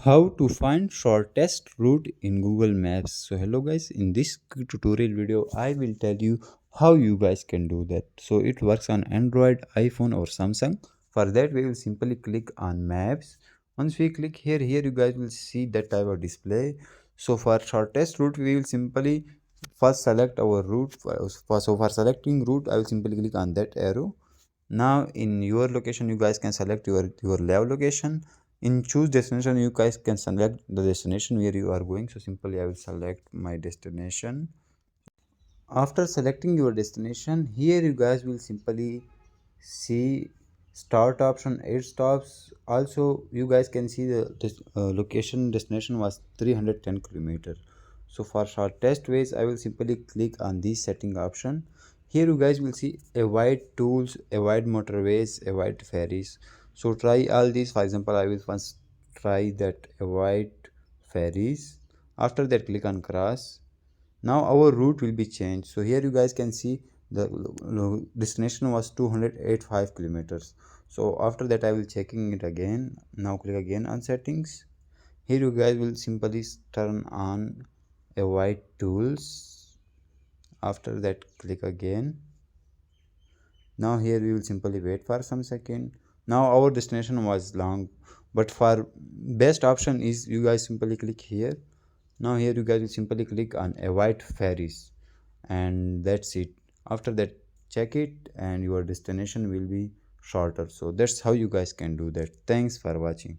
How to find shortest route in Google Maps. So hello guys, in this tutorial video I will tell you how you guys can do that. So it works on Android, iPhone or Samsung. For that we will simply click on maps. Once we click here you guys will see that type of display. So for shortest route we will simply first select our route. So for selecting route I will simply click on that arrow. Now in your location you guys can select your live location. In choose destination you guys can select the destination where you are going. So simply I will select my destination. After selecting your destination, here you guys will simply see start option 8 stops. Also you guys can see the location destination was 310 kilometers. So for shortest ways I will simply click on this setting option. Here you guys will see avoid tools, avoid motorways, avoid ferries. So try all these. For example, I will first try that avoid ferries. After that click on cross. Now our route will be changed. So here you guys can see the destination was 285 kilometers. So after that I will checking it again. Now click again on settings. Here you guys will simply turn on avoid tools. After that click again. Now here we will simply wait for some second. Now our destination was long, but for best option is you guys simply click here. Now here you guys will simply click on avoid ferries, and that's it. After that check it and your destination will be shorter. So that's how you guys can do that. Thanks for watching.